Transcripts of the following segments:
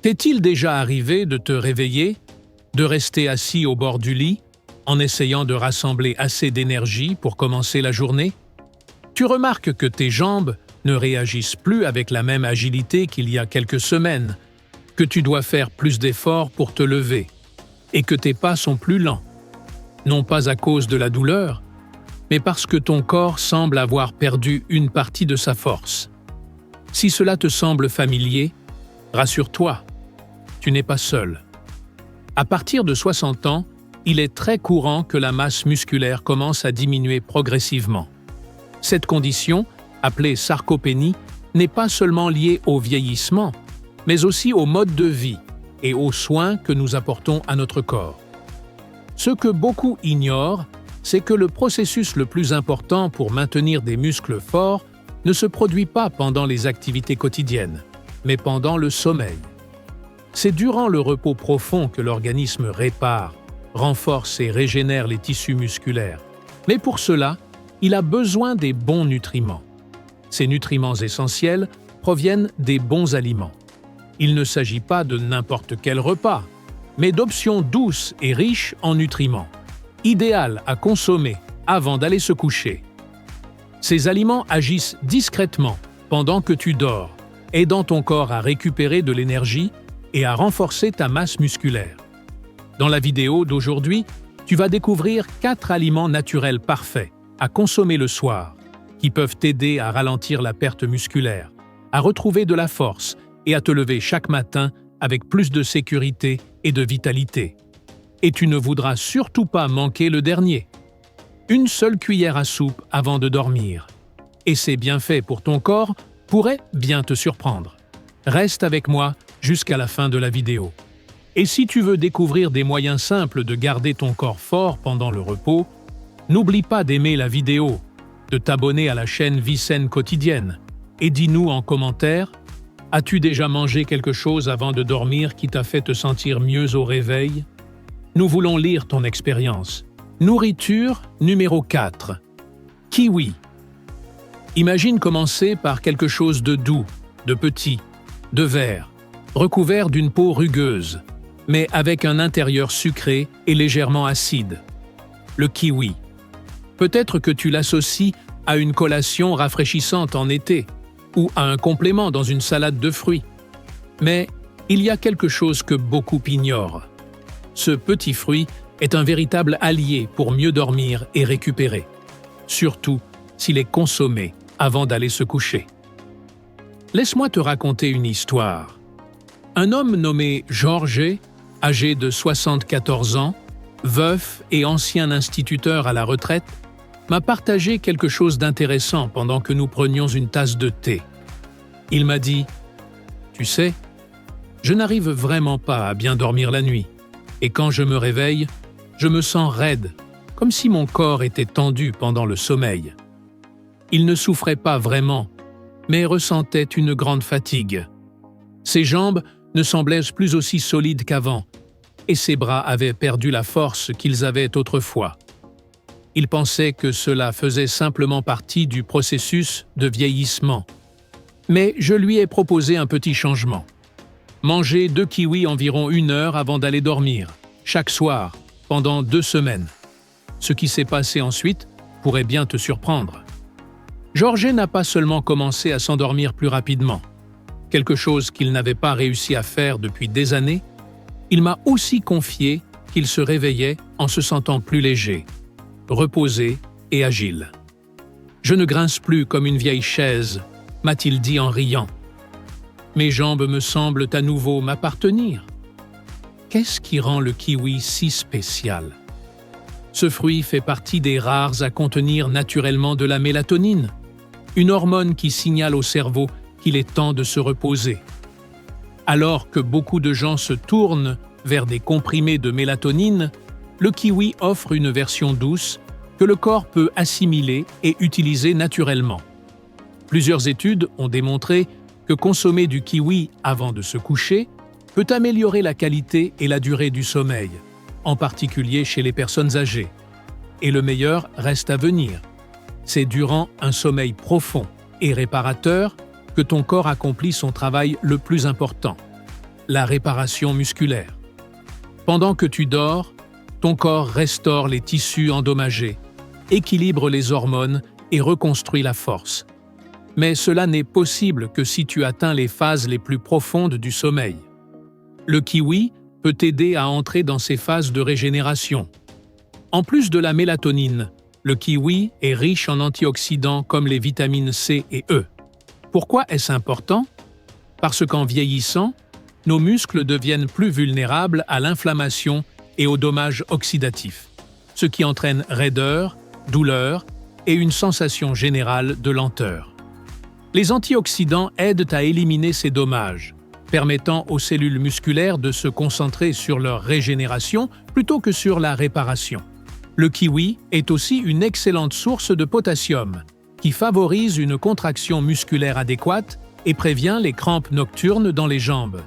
T'est-il déjà arrivé de te réveiller, de rester assis au bord du lit, en essayant de rassembler assez d'énergie pour commencer la journée? Tu remarques que tes jambes ne réagissent plus avec la même agilité qu'il y a quelques semaines, que tu dois faire plus d'efforts pour te lever, et que tes pas sont plus lents. Non pas à cause de la douleur, mais parce que ton corps semble avoir perdu une partie de sa force. Si cela te semble familier, rassure-toi, tu n'es pas seul. À partir de 60 ans, il est très courant que la masse musculaire commence à diminuer progressivement. Cette condition, appelée sarcopénie, n'est pas seulement liée au vieillissement, mais aussi au mode de vie et aux soins que nous apportons à notre corps. Ce que beaucoup ignorent, c'est que le processus le plus important pour maintenir des muscles forts ne se produit pas pendant les activités quotidiennes, mais pendant le sommeil. C'est durant le repos profond que l'organisme répare, renforce et régénère les tissus musculaires. Mais pour cela, il a besoin des bons nutriments. Ces nutriments essentiels proviennent des bons aliments. Il ne s'agit pas de n'importe quel repas, mais d'options douces et riches en nutriments, idéales à consommer avant d'aller se coucher. Ces aliments agissent discrètement pendant que tu dors, aidant ton corps à récupérer de l'énergie et à renforcer ta masse musculaire. Dans la vidéo d'aujourd'hui, tu vas découvrir 4 aliments naturels parfaits à consommer le soir, qui peuvent t'aider à ralentir la perte musculaire, à retrouver de la force et à te lever chaque matin avec plus de sécurité et de vitalité. Et tu ne voudras surtout pas manquer le dernier. Une seule cuillère à soupe avant de dormir. Et ces bienfaits pour ton corps pourraient bien te surprendre. Reste avec moi jusqu'à la fin de la vidéo. Et si tu veux découvrir des moyens simples de garder ton corps fort pendant le repos, n'oublie pas d'aimer la vidéo, de t'abonner à la chaîne Vie Saine Quotidienne et dis-nous en commentaire: as-tu déjà mangé quelque chose avant de dormir qui t'a fait te sentir mieux au réveil? Nous voulons lire ton expérience. Nourriture numéro 4. Kiwi. Imagine commencer par quelque chose de doux, de petit, de vert, recouvert d'une peau rugueuse, mais avec un intérieur sucré et légèrement acide. Le kiwi. Peut-être que tu l'associes à une collation rafraîchissante en été, ou à un complément dans une salade de fruits. Mais il y a quelque chose que beaucoup ignorent. Ce petit fruit est un véritable allié pour mieux dormir et récupérer, surtout s'il est consommé avant d'aller se coucher. Laisse-moi te raconter une histoire. Un homme nommé Jorge, âgé de 74 ans, veuf et ancien instituteur à la retraite, m'a partagé quelque chose d'intéressant pendant que nous prenions une tasse de thé. Il m'a dit « Tu sais, je n'arrive vraiment pas à bien dormir la nuit, et quand je me réveille, je me sens raide, comme si mon corps était tendu pendant le sommeil. » Il ne souffrait pas vraiment, mais ressentait une grande fatigue. Ses jambes ne semblaient plus aussi solides qu'avant, et ses bras avaient perdu la force qu'ils avaient autrefois. Il pensait que cela faisait simplement partie du processus de vieillissement. Mais je lui ai proposé un petit changement. Manger 2 kiwis environ 1 heure avant d'aller dormir, chaque soir, pendant 2 semaines. Ce qui s'est passé ensuite pourrait bien te surprendre. Jorge n'a pas seulement commencé à s'endormir plus rapidement, quelque chose qu'il n'avait pas réussi à faire depuis des années, il m'a aussi confié qu'il se réveillait en se sentant plus léger, reposé et agile. « Je ne grince plus comme une vieille chaise », m'a-t-il dit en riant. « Mes jambes me semblent à nouveau m'appartenir. » Qu'est-ce qui rend le kiwi si spécial? Ce fruit fait partie des rares à contenir naturellement de la mélatonine, une hormone qui signale au cerveau qu'il est temps de se reposer. Alors que beaucoup de gens se tournent vers des comprimés de mélatonine, le kiwi offre une version douce que le corps peut assimiler et utiliser naturellement. Plusieurs études ont démontré que consommer du kiwi avant de se coucher peut améliorer la qualité et la durée du sommeil, en particulier chez les personnes âgées. Et le meilleur reste à venir. C'est durant un sommeil profond et réparateur que ton corps accomplit son travail le plus important. la réparation musculaire. Pendant que tu dors, ton corps restaure les tissus endommagés, équilibre les hormones et reconstruit la force. Mais cela n'est possible que si tu atteins les phases les plus profondes du sommeil. Le kiwi peut t'aider à entrer dans ces phases de régénération. En plus de la mélatonine, le kiwi est riche en antioxydants comme les vitamines C et E. Pourquoi est-ce important? Parce qu'en vieillissant, nos muscles deviennent plus vulnérables à l'inflammation et aux dommages oxydatifs, ce qui entraîne raideur, douleur et une sensation générale de lenteur. Les antioxydants aident à éliminer ces dommages, permettant aux cellules musculaires de se concentrer sur leur régénération plutôt que sur la réparation. Le kiwi est aussi une excellente source de potassium, qui favorise une contraction musculaire adéquate et prévient les crampes nocturnes dans les jambes.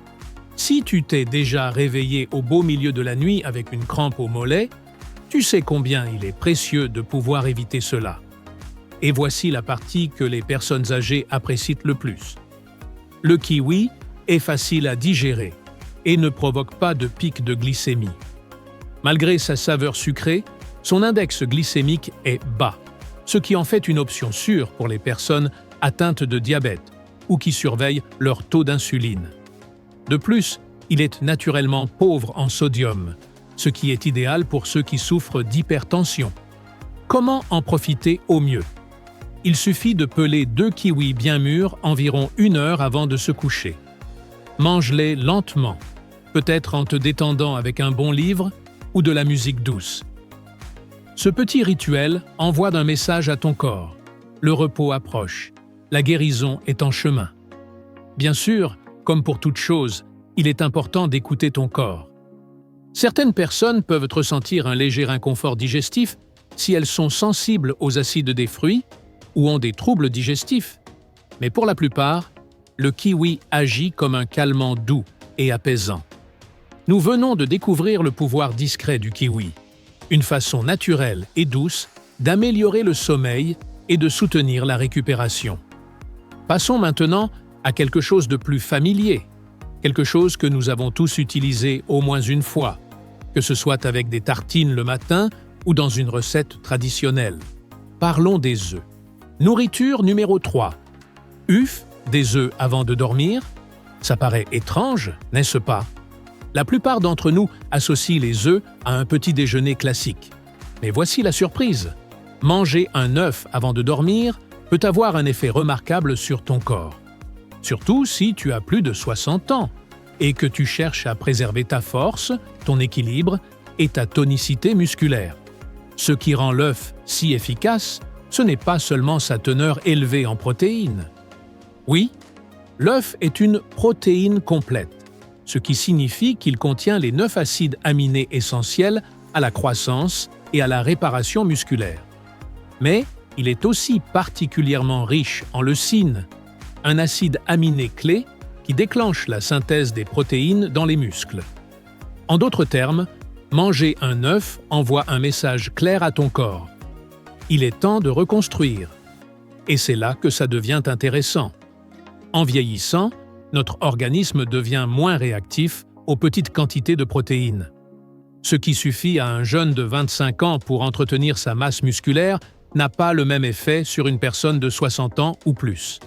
Si tu t'es déjà réveillé au beau milieu de la nuit avec une crampe au mollet, tu sais combien il est précieux de pouvoir éviter cela. Et voici la partie que les personnes âgées apprécient le plus. Le kiwi est facile à digérer et ne provoque pas de pic de glycémie. Malgré sa saveur sucrée, son index glycémique est bas, ce qui en fait une option sûre pour les personnes atteintes de diabète ou qui surveillent leur taux d'insuline. De plus, il est naturellement pauvre en sodium, ce qui est idéal pour ceux qui souffrent d'hypertension. Comment en profiter au mieux? Il suffit de peler 2 kiwis bien mûrs environ 1 heure avant de se coucher. Mange-les lentement, peut-être en te détendant avec un bon livre ou de la musique douce. Ce petit rituel envoie un message à ton corps. Le repos approche, la guérison est en chemin. Bien sûr, comme pour toute chose, il est important d'écouter ton corps. Certaines personnes peuvent ressentir un léger inconfort digestif si elles sont sensibles aux acides des fruits ou ont des troubles digestifs. Mais pour la plupart, le kiwi agit comme un calmant doux et apaisant. Nous venons de découvrir le pouvoir discret du kiwi, une façon naturelle et douce d'améliorer le sommeil et de soutenir la récupération. Passons maintenant à quelque chose de plus familier, quelque chose que nous avons tous utilisé au moins une fois, que ce soit avec des tartines le matin ou dans une recette traditionnelle. Parlons des œufs. Nourriture numéro 3. Des œufs avant de dormir? Ça paraît étrange, n'est-ce pas? La plupart d'entre nous associent les œufs à un petit déjeuner classique. Mais voici la surprise. Manger un œuf avant de dormir peut avoir un effet remarquable sur ton corps. Surtout si tu as plus de 60 ans et que tu cherches à préserver ta force, ton équilibre et ta tonicité musculaire. Ce qui rend l'œuf si efficace, ce n'est pas seulement sa teneur élevée en protéines. Oui, l'œuf est une protéine complète, ce qui signifie qu'il contient les 9 acides aminés essentiels à la croissance et à la réparation musculaire. Mais il est aussi particulièrement riche en leucine, un acide aminé clé qui déclenche la synthèse des protéines dans les muscles. En d'autres termes, manger un œuf envoie un message clair à ton corps. Il est temps de reconstruire. Et c'est là que ça devient intéressant. En vieillissant, notre organisme devient moins réactif aux petites quantités de protéines. Ce qui suffit à un jeune de 25 ans pour entretenir sa masse musculaire n'a pas le même effet sur une personne de 60 ans ou plus.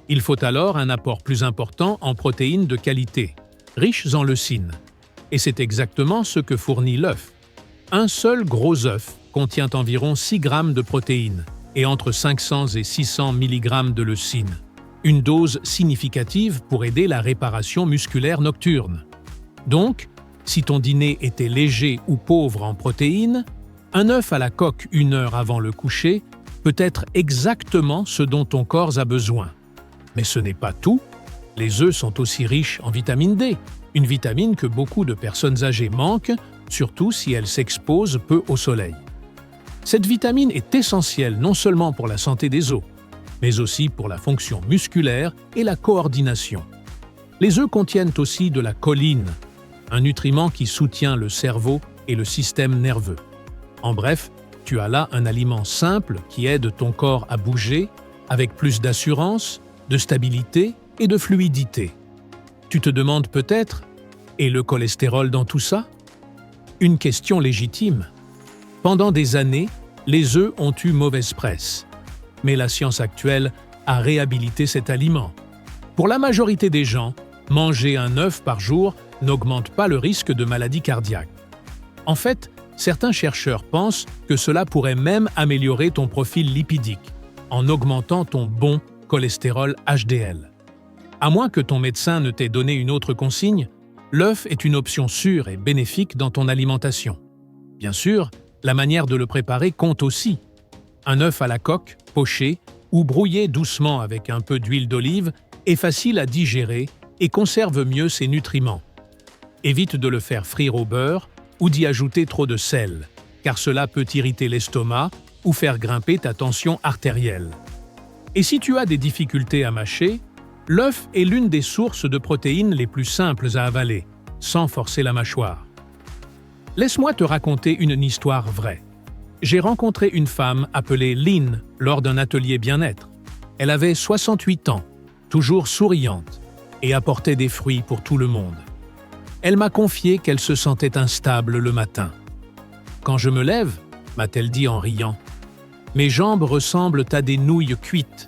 Il faut alors un apport plus important en protéines de qualité, riches en leucine. Et c'est exactement ce que fournit l'œuf. Un seul gros œuf contient environ 6 grammes de protéines et entre 500 et 600 mg de leucine. Une dose significative pour aider la réparation musculaire nocturne. Donc, si ton dîner était léger ou pauvre en protéines, un œuf à la coque 1 heure avant le coucher peut être exactement ce dont ton corps a besoin. Mais ce n'est pas tout. Les œufs sont aussi riches en vitamine D, une vitamine que beaucoup de personnes âgées manquent, surtout si elles s'exposent peu au soleil. Cette vitamine est essentielle non seulement pour la santé des os, mais aussi pour la fonction musculaire et la coordination. Les œufs contiennent aussi de la choline, un nutriment qui soutient le cerveau et le système nerveux. En bref, tu as là un aliment simple qui aide ton corps à bouger avec plus d'assurance, de stabilité et de fluidité. Tu te demandes peut-être Et le cholestérol dans tout ça? Une question légitime. Pendant des années, les œufs ont eu mauvaise presse. Mais la science actuelle a réhabilité cet aliment. Pour la majorité des gens, manger un œuf par jour n'augmente pas le risque de maladie cardiaque. En fait, certains chercheurs pensent que cela pourrait même améliorer ton profil lipidique, en augmentant ton bon cholestérol HDL. À moins que ton médecin ne t'ait donné une autre consigne, l'œuf est une option sûre et bénéfique dans ton alimentation. Bien sûr, la manière de le préparer compte aussi. Un œuf à la coque, poché ou brouillé doucement avec un peu d'huile d'olive est facile à digérer et conserve mieux ses nutriments. Évite de le faire frire au beurre ou d'y ajouter trop de sel, car cela peut irriter l'estomac ou faire grimper ta tension artérielle. Et si tu as des difficultés à mâcher, l'œuf est l'une des sources de protéines les plus simples à avaler, sans forcer la mâchoire. Laisse-moi te raconter une histoire vraie. J'ai rencontré une femme appelée Lynn lors d'un atelier bien-être. Elle avait 68 ans, toujours souriante, et apportait des fruits pour tout le monde. Elle m'a confié qu'elle se sentait instable le matin. « Quand je me lève, » m'a-t-elle dit en riant, « mes jambes ressemblent à des nouilles cuites. »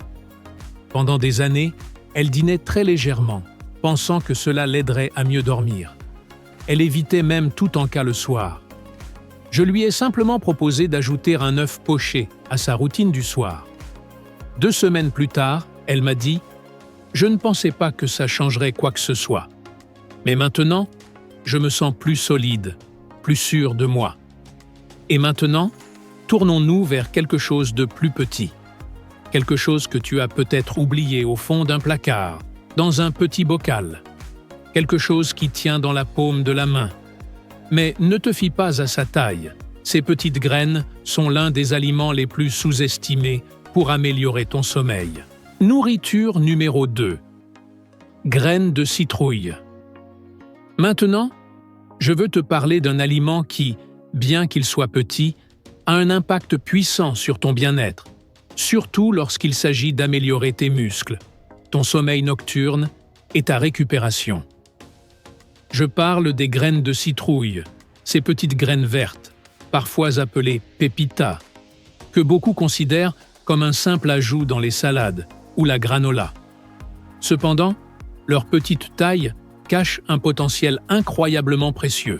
Pendant des années, elle dînait très légèrement, pensant que cela l'aiderait à mieux dormir. Elle évitait même tout encas le soir. Je lui ai simplement proposé d'ajouter un œuf poché à sa routine du soir. 2 semaines plus tard, elle m'a dit « Je ne pensais pas que ça changerait quoi que ce soit. Mais maintenant, je me sens plus solide, plus sûr de moi. Et maintenant, tournons-nous vers quelque chose de plus petit. Quelque chose que tu as peut-être oublié au fond d'un placard, dans un petit bocal. Quelque chose qui tient dans la paume de la main. Mais ne te fie pas à sa taille. Ces petites graines sont l'un des aliments les plus sous-estimés pour améliorer ton sommeil. Nourriture numéro 2. Graines de citrouille. Maintenant, je veux te parler d'un aliment qui, bien qu'il soit petit, a un impact puissant sur ton bien-être, surtout lorsqu'il s'agit d'améliorer tes muscles, ton sommeil nocturne et ta récupération. Je parle des graines de citrouille, ces petites graines vertes, parfois appelées pépitas, que beaucoup considèrent comme un simple ajout dans les salades ou la granola. Cependant, leur petite taille cache un potentiel incroyablement précieux.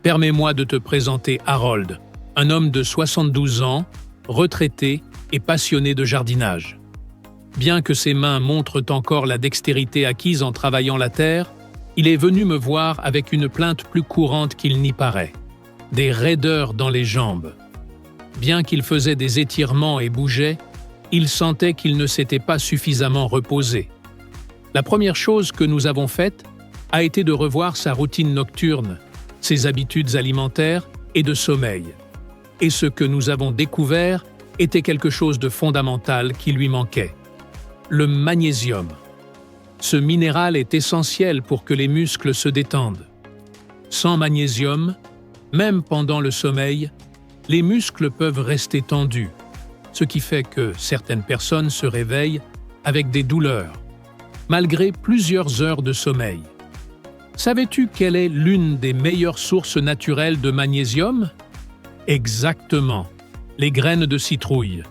Permets-moi de te présenter Harold, un homme de 72 ans, retraité et passionné de jardinage. Bien que ses mains montrent encore la dextérité acquise en travaillant la terre, il est venu me voir avec une plainte plus courante qu'il n'y paraît, des raideurs dans les jambes. Bien qu'il faisait des étirements et bougeait, il sentait qu'il ne s'était pas suffisamment reposé. La première chose que nous avons faite a été de revoir sa routine nocturne, ses habitudes alimentaires et de sommeil. Et ce que nous avons découvert était quelque chose de fondamental qui lui manquait. Le magnésium. Ce minéral est essentiel pour que les muscles se détendent. Sans magnésium, même pendant le sommeil, les muscles peuvent rester tendus, ce qui fait que certaines personnes se réveillent avec des douleurs, malgré plusieurs heures de sommeil. Savais-tu quelle est l'une des meilleures sources naturelles de magnésium? Exactement, les graines de citrouille.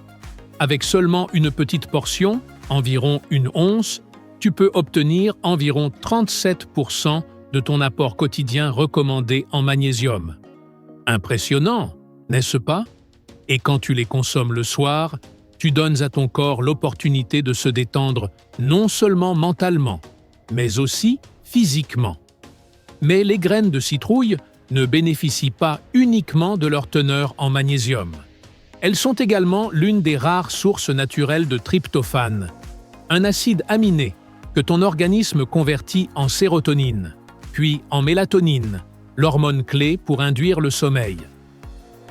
Avec seulement une petite portion, environ une once, tu peux obtenir environ 37% de ton apport quotidien recommandé en magnésium. Impressionnant, n'est-ce pas? Et quand tu les consommes le soir, tu donnes à ton corps l'opportunité de se détendre non seulement mentalement, mais aussi physiquement. Mais les graines de citrouille ne bénéficient pas uniquement de leur teneur en magnésium. Elles sont également l'une des rares sources naturelles de tryptophane, un acide aminé que ton organisme convertit en sérotonine, puis en mélatonine, l'hormone clé pour induire le sommeil.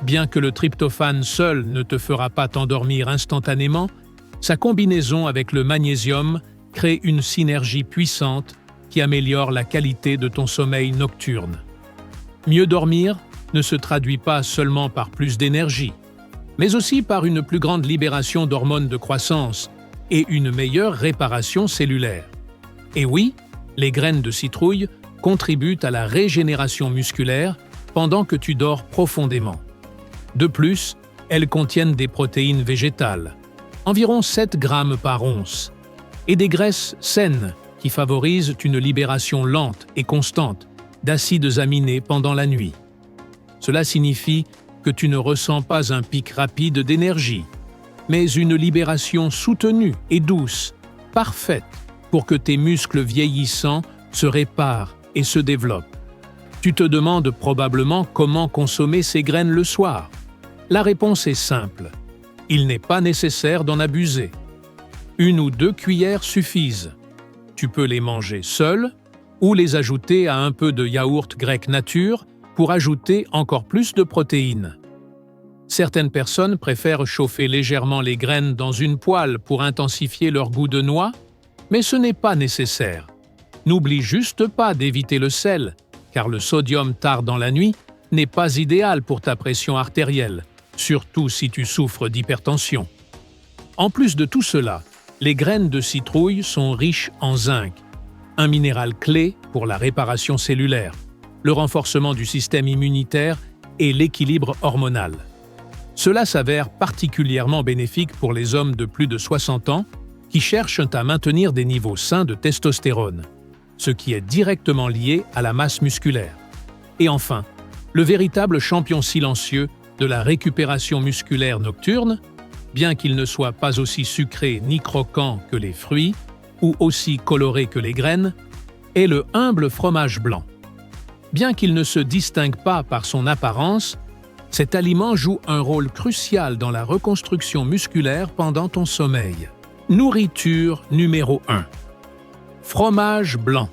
Bien que le tryptophane seul ne te fera pas t'endormir instantanément, sa combinaison avec le magnésium crée une synergie puissante qui améliore la qualité de ton sommeil nocturne. Mieux dormir ne se traduit pas seulement par plus d'énergie, mais aussi par une plus grande libération d'hormones de croissance et une meilleure réparation cellulaire. Et oui, les graines de citrouille contribuent à la régénération musculaire pendant que tu dors profondément. De plus, elles contiennent des protéines végétales, environ 7 grammes par once, et des graisses saines qui favorisent une libération lente et constante d'acides aminés pendant la nuit. Cela signifie que tu ne ressens pas un pic rapide d'énergie, mais une libération soutenue et douce, parfaite pour que tes muscles vieillissants se réparent et se développent. Tu te demandes probablement comment consommer ces graines le soir. La réponse est simple. Il n'est pas nécessaire d'en abuser. 1 ou 2 cuillères suffisent. Tu peux les manger seules ou les ajouter à un peu de yaourt grec nature pour ajouter encore plus de protéines. Certaines personnes préfèrent chauffer légèrement les graines dans une poêle pour intensifier leur goût de noix, mais ce n'est pas nécessaire. N'oublie juste pas d'éviter le sel, car le sodium tard dans la nuit n'est pas idéal pour ta pression artérielle, surtout si tu souffres d'hypertension. En plus de tout cela, les graines de citrouille sont riches en zinc, un minéral clé pour la réparation cellulaire, le renforcement du système immunitaire et l'équilibre hormonal. Cela s'avère particulièrement bénéfique pour les hommes de plus de 60 ans qui cherchent à maintenir des niveaux sains de testostérone, ce qui est directement lié à la masse musculaire. Et enfin, le véritable champion silencieux de la récupération musculaire nocturne, bien qu'il ne soit pas aussi sucré ni croquant que les fruits, ou aussi coloré que les graines, est le humble fromage blanc. Bien qu'il ne se distingue pas par son apparence, cet aliment joue un rôle crucial dans la reconstruction musculaire pendant ton sommeil. Nourriture numéro 1. Fromage blanc.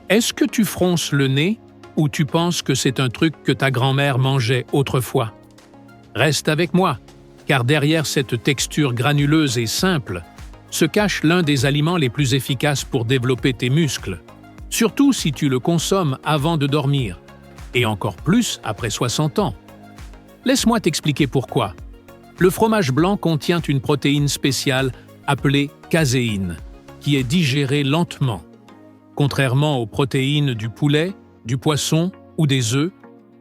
Est-ce que tu fronces le nez ou tu penses que c'est un truc que ta grand-mère mangeait autrefois? Reste avec moi, car derrière cette texture granuleuse et simple se cache l'un des aliments les plus efficaces pour développer tes muscles, surtout si tu le consommes avant de dormir, et encore plus après 60 ans. Laisse-moi t'expliquer pourquoi. Le fromage blanc contient une protéine spéciale appelée caséine, qui est digérée lentement. Contrairement aux protéines du poulet, du poisson ou des œufs,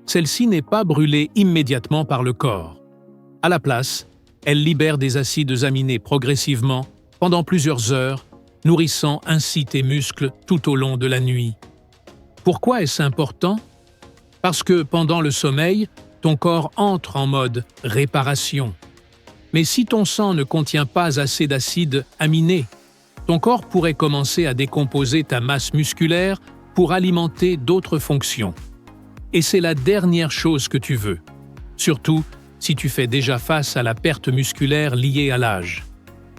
celle-ci n'est pas brûlée immédiatement par le corps. À la place, elle libère des acides aminés progressivement pendant plusieurs heures, nourrissant ainsi tes muscles tout au long de la nuit. Pourquoi est-ce important? Parce que pendant le sommeil, ton corps entre en mode réparation. Mais si ton sang ne contient pas assez d'acides aminés, ton corps pourrait commencer à décomposer ta masse musculaire pour alimenter d'autres fonctions. Et c'est la dernière chose que tu veux, surtout si tu fais déjà face à la perte musculaire liée à l'âge.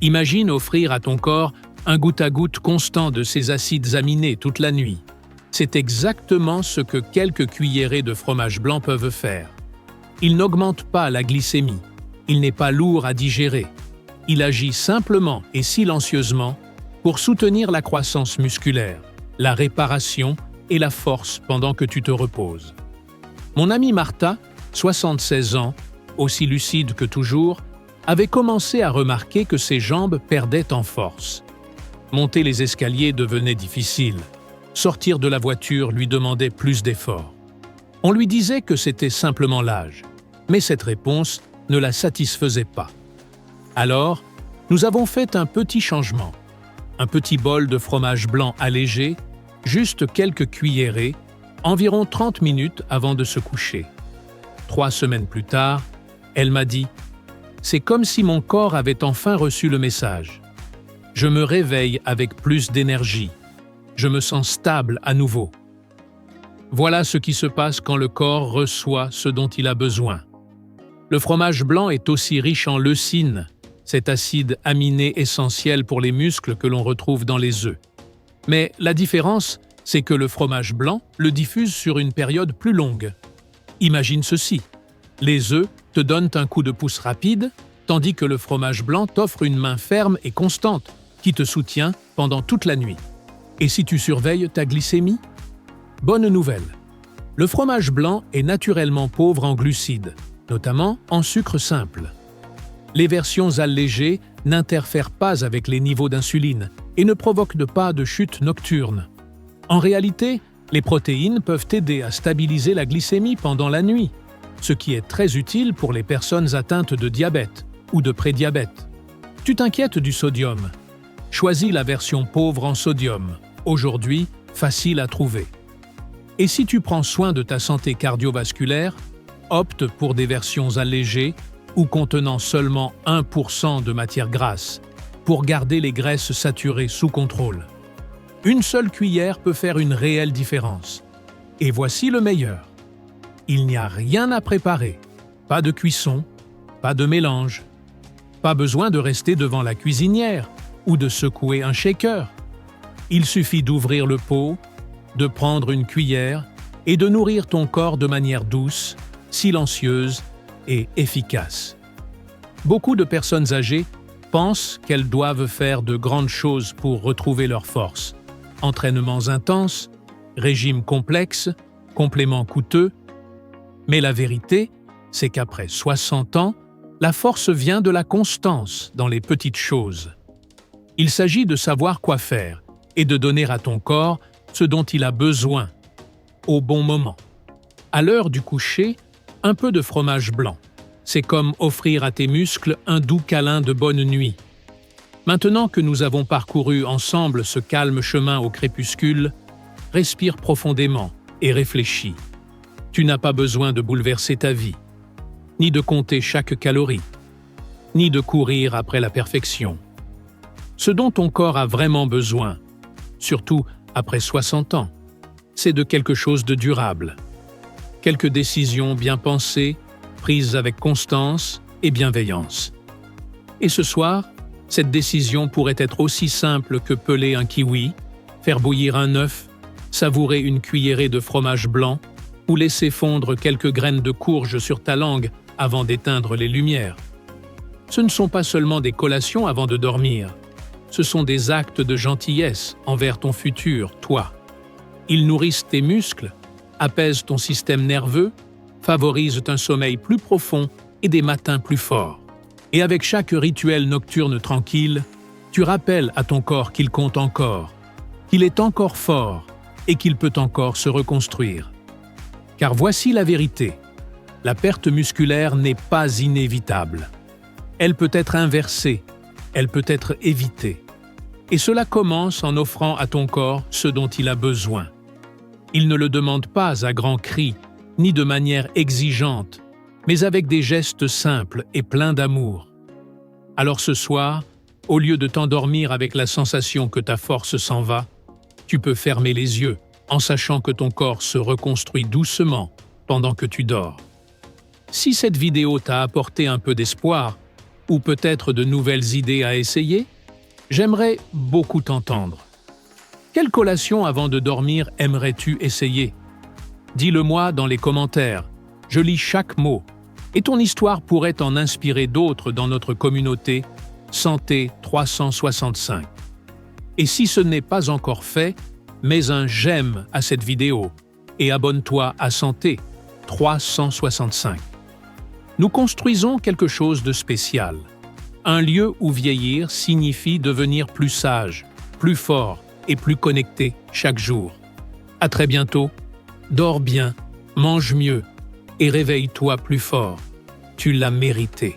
Imagine offrir à ton corps un goutte-à-goutte constant de ces acides aminés toute la nuit. C'est exactement ce que quelques cuillerées de fromage blanc peuvent faire. Il n'augmente pas la glycémie, il n'est pas lourd à digérer. Il agit simplement et silencieusement pour soutenir la croissance musculaire, la réparation et la force pendant que tu te reposes. Mon amie Martha, 76 ans, aussi lucide que toujours, avait commencé à remarquer que ses jambes perdaient en force. Monter les escaliers devenait difficile. Sortir de la voiture lui demandait plus d'efforts. On lui disait que c'était simplement l'âge, mais cette réponse ne la satisfaisait pas. Alors, nous avons fait un petit changement. Un petit bol de fromage blanc allégé, juste quelques cuillerées, environ 30 minutes avant de se coucher. 3 semaines plus tard, elle m'a dit « C'est comme si mon corps avait enfin reçu le message. Je me réveille avec plus d'énergie. Je me sens stable à nouveau. » Voilà ce qui se passe quand le corps reçoit ce dont il a besoin. Le fromage blanc est aussi riche en leucine, cet acide aminé essentiel pour les muscles que l'on retrouve dans les œufs. Mais la différence, c'est que le fromage blanc le diffuse sur une période plus longue. Imagine ceci. Les œufs te donnent un coup de pouce rapide, tandis que le fromage blanc t'offre une main ferme et constante qui te soutient pendant toute la nuit. Et si tu surveilles ta glycémie? Bonne nouvelle. Le fromage blanc est naturellement pauvre en glucides, notamment en sucre simple. Les versions allégées n'interfèrent pas avec les niveaux d'insuline et ne provoquent pas de chute nocturne. En réalité, Les protéines peuvent aider à stabiliser la glycémie pendant la nuit, ce qui est très utile pour les personnes atteintes de diabète ou de prédiabète. Tu t'inquiètes du sodium? Choisis la version pauvre en sodium, aujourd'hui facile à trouver. Et si tu prends soin de ta santé cardiovasculaire, opte pour des versions allégées ou contenant seulement 1% de matière grasse, pour garder les graisses saturées sous contrôle. Une seule cuillère peut faire une réelle différence. Et voici le meilleur. Il n'y a rien à préparer. Pas de cuisson, pas de mélange. Pas besoin de rester devant la cuisinière ou de secouer un shaker. Il suffit d'ouvrir le pot, de prendre une cuillère et de nourrir ton corps de manière douce, silencieuse et efficace. Beaucoup de personnes âgées pensent qu'elles doivent faire de grandes choses pour retrouver leur force. Entraînements intenses, régimes complexes, compléments coûteux. Mais la vérité, c'est qu'après 60 ans, la force vient de la constance dans les petites choses. Il s'agit de savoir quoi faire et de donner à ton corps ce dont il a besoin, au bon moment. À l'heure du coucher, un peu de fromage blanc. C'est comme offrir à tes muscles un doux câlin de bonne nuit. Maintenant que nous avons parcouru ensemble ce calme chemin au crépuscule, respire profondément et réfléchis. Tu n'as pas besoin de bouleverser ta vie, ni de compter chaque calorie, ni de courir après la perfection. Ce dont ton corps a vraiment besoin, surtout après 60 ans, c'est de quelque chose de durable. Quelques décisions bien pensées, prises avec constance et bienveillance. Et ce soir, cette décision pourrait être aussi simple que peler un kiwi, faire bouillir un œuf, savourer une cuillerée de fromage blanc ou laisser fondre quelques graines de courge sur ta langue avant d'éteindre les lumières. Ce ne sont pas seulement des collations avant de dormir, ce sont des actes de gentillesse envers ton futur, toi. Ils nourrissent tes muscles, apaisent ton système nerveux, favorisent un sommeil plus profond et des matins plus forts. Et avec chaque rituel nocturne tranquille, tu rappelles à ton corps qu'il compte encore, qu'il est encore fort et qu'il peut encore se reconstruire. Car voici la vérité, la perte musculaire n'est pas inévitable. Elle peut être inversée, elle peut être évitée. Et cela commence en offrant à ton corps ce dont il a besoin. Il ne le demande pas à grands cris, ni de manière exigeante, mais avec des gestes simples et pleins d'amour. Alors ce soir, au lieu de t'endormir avec la sensation que ta force s'en va, tu peux fermer les yeux en sachant que ton corps se reconstruit doucement pendant que tu dors. Si cette vidéo t'a apporté un peu d'espoir, ou peut-être de nouvelles idées à essayer, j'aimerais beaucoup t'entendre. Quelle collation avant de dormir aimerais-tu essayer? Dis-le-moi dans les commentaires, je lis chaque mot, et ton histoire pourrait en inspirer d'autres dans notre communauté Santé 365. Et si ce n'est pas encore fait, mets un j'aime à cette vidéo et abonne-toi à Santé 365. Nous construisons quelque chose de spécial. Un lieu où vieillir signifie devenir plus sage, plus fort et plus connecté chaque jour. À très bientôt. Dors bien, mange mieux et réveille-toi plus fort. Tu l'as mérité.